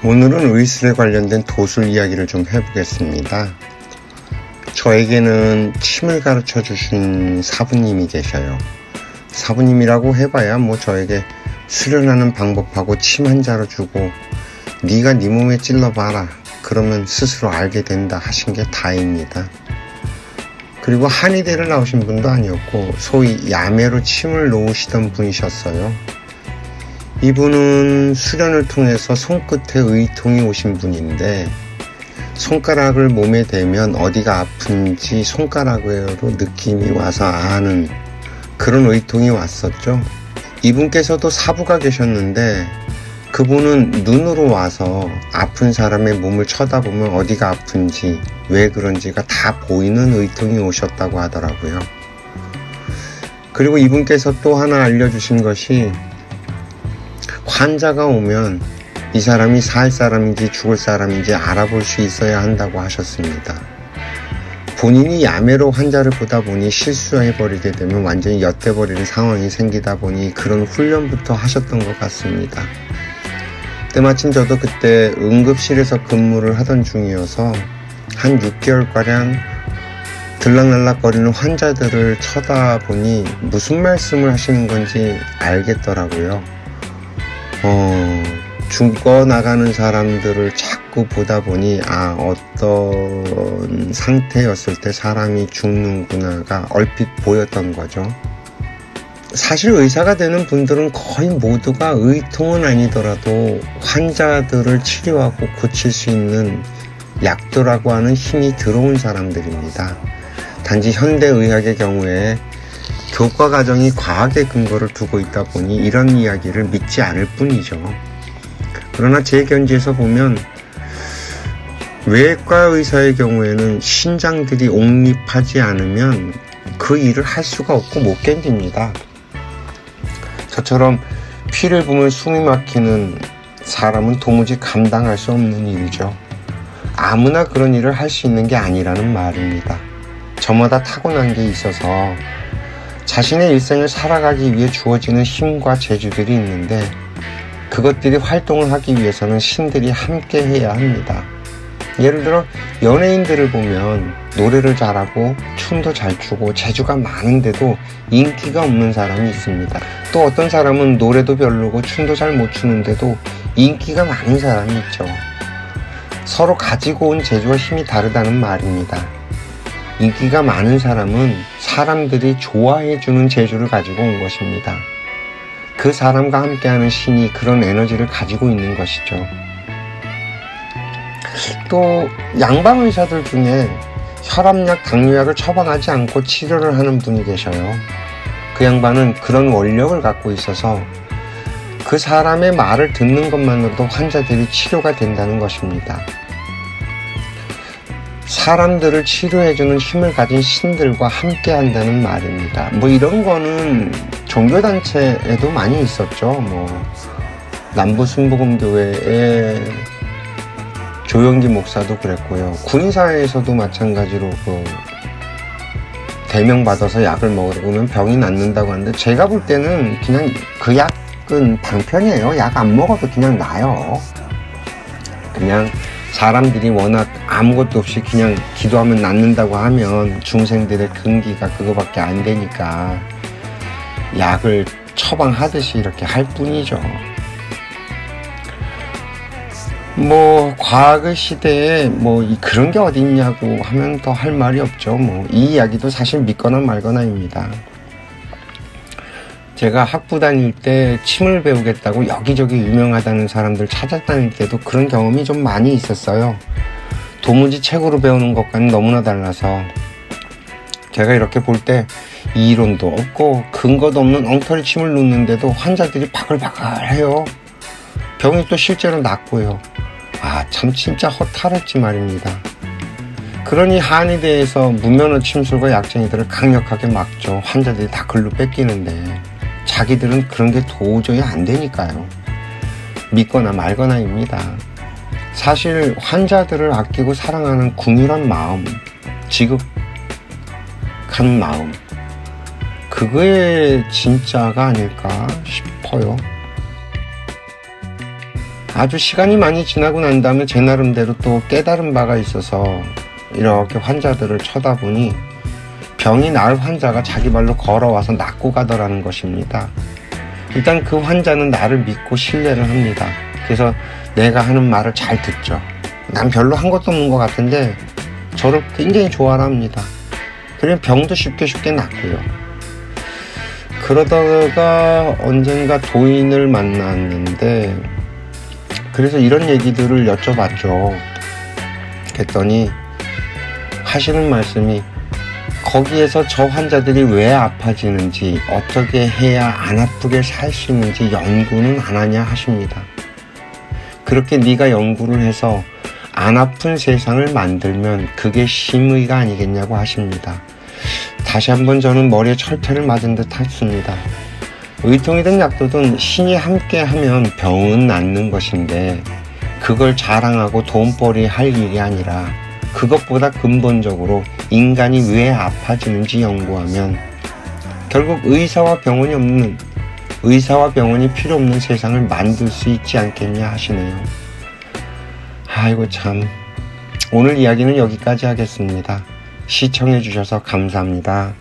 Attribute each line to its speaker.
Speaker 1: 오늘은 의술에 관련된 도술 이야기를 좀 해보겠습니다. 저에게는 침을 가르쳐 주신 사부님이 계셔요. 사부님이라고 해봐야 저에게 수련하는 방법하고 침 한 자루 주고 네가 네 몸에 찔러봐라 그러면 스스로 알게 된다 하신 게 다입니다. 그리고 한의대를 나오신 분도 아니었고 소위 야매로 침을 놓으시던 분이셨어요. 이분은 수련을 통해서 손끝에 의통이 오신 분인데 손가락을 몸에 대면 어디가 아픈지 손가락으로 느낌이 와서 아는 그런 의통이 왔었죠. 이분께서도 사부가 계셨는데 그분은 눈으로 와서 아픈 사람의 몸을 쳐다보면 어디가 아픈지 왜 그런지가 다 보이는 의통이 오셨다고 하더라고요. 그리고 이분께서 또 하나 알려주신 것이 환자가 오면 이 사람이 살 사람인지 죽을 사람인지 알아볼 수 있어야 한다고 하셨습니다. 본인이 야매로 환자를 보다 보니 실수해버리게 되면 완전히 엿대버리는 상황이 생기다 보니 그런 훈련부터 하셨던 것 같습니다. 때마침 저도 그때 응급실에서 근무를 하던 중이어서 한 6개월가량 들락날락거리는 환자들을 쳐다보니 무슨 말씀을 하시는 건지 알겠더라고요. 죽어나가는 사람들을 자꾸 보다 보니 어떤 상태였을 때 사람이 죽는구나가 얼핏 보였던 거죠. 사실 의사가 되는 분들은 거의 모두가 의통은 아니더라도 환자들을 치료하고 고칠 수 있는 약도라고 하는 힘이 들어온 사람들입니다. 단지 현대의학의 경우에 교과 과정이 과학의 근거를 두고 있다 보니 이런 이야기를 믿지 않을 뿐이죠. 그러나 제 견지에서 보면 외과 의사의 경우에는 신장들이 옥립하지 않으면 그 일을 할 수가 없고 못 견딥니다. 저처럼 피를 보면 숨이 막히는 사람은 도무지 감당할 수 없는 일이죠. 아무나 그런 일을 할 수 있는 게 아니라는 말입니다. 저마다 타고난 게 있어서 자신의 일생을 살아가기 위해 주어지는 힘과 재주들이 있는데 그것들이 활동을 하기 위해서는 신들이 함께 해야 합니다. 예를 들어 연예인들을 보면 노래를 잘하고 춤도 잘 추고 재주가 많은데도 인기가 없는 사람이 있습니다. 또 어떤 사람은 노래도 별로고 춤도 잘 못 추는데도 인기가 많은 사람이 있죠. 서로 가지고 온 재주와 힘이 다르다는 말입니다. 인기가 많은 사람은 사람들이 좋아해주는 재주를 가지고 온 것입니다. 그 사람과 함께하는 신이 그런 에너지를 가지고 있는 것이죠. 또 양방 의사들 중에 혈압약, 당뇨약을 처방하지 않고 치료를 하는 분이 계셔요. 그 양반은 그런 원력을 갖고 있어서 그 사람의 말을 듣는 것만으로도 환자들이 치료가 된다는 것입니다. 사람들을 치료해주는 힘을 가진 신들과 함께 한다는 말입니다. 이런 거는 종교단체에도 많이 있었죠. 남부순복음교회의 조영기 목사도 그랬고요. 군의사회에서도 마찬가지로 대명받아서 약을 먹으면 병이 낫는다고 하는데 제가 볼 때는 그냥 그 약은 방편이에요. 약 안 먹어도 그냥 나요. 그냥 사람들이 워낙 아무것도 없이 그냥 기도하면 낫는다고 하면 중생들의 근기가 그거밖에 안 되니까 약을 처방하듯이 이렇게 할 뿐이죠. 과학의 시대에 그런 게 어디 있냐고 하면 더 할 말이 없죠. 이 이야기도 사실 믿거나 말거나입니다. 제가 학부 다닐 때 침을 배우겠다고 여기저기 유명하다는 사람들 찾아다닐 때도 그런 경험이 좀 많이 있었어요. 도무지 책으로 배우는 것과는 너무나 달라서 제가 이렇게 볼 때 이론도 없고 근거도 없는 엉터리 침을 놓는데도 환자들이 바글바글해요. 병이 또 실제로 낫고요. 참 진짜 허탈했지 말입니다. 그러니 한의대에서 무면허 침술과 약쟁이들을 강력하게 막죠. 환자들이 다 글로 뺏기는데 자기들은 그런 게 도저히 안 되니까요. 믿거나 말거나입니다. 사실 환자들을 아끼고 사랑하는 궁휼한 마음, 지극한 마음, 그게 진짜가 아닐까 싶어요. 아주 시간이 많이 지나고 난 다음에 제 나름대로 또 깨달은 바가 있어서 이렇게 환자들을 쳐다보니 병이 나을 환자가 자기 발로 걸어와서 낫고 가더라는 것입니다. 일단 그 환자는 나를 믿고 신뢰를 합니다. 그래서 내가 하는 말을 잘 듣죠. 난 별로 한 것도 없는 것 같은데 저를 굉장히 좋아합니다. 그러면 병도 쉽게 낫고요. 그러다가 언젠가 도인을 만났는데 그래서 이런 얘기들을 여쭤봤죠. 그랬더니 하시는 말씀이 거기에서 저 환자들이 왜 아파지는지 어떻게 해야 안 아프게 살 수 있는지 연구는 안 하냐 하십니다. 그렇게 네가 연구를 해서 안 아픈 세상을 만들면 그게 심의가 아니겠냐고 하십니다. 다시 한번 저는 머리에 철퇴를 맞은 듯 했습니다. 의통이든 약도든 신이 함께 하면 병은 낫는 것인데 그걸 자랑하고 돈벌이 할 일이 아니라 그것보다 근본적으로 인간이 왜 아파지는지 연구하면 결국 의사와 병원이 필요 없는 세상을 만들 수 있지 않겠냐 하시네요. 아이고 참, 오늘 이야기는 여기까지 하겠습니다. 시청해 주셔서 감사합니다.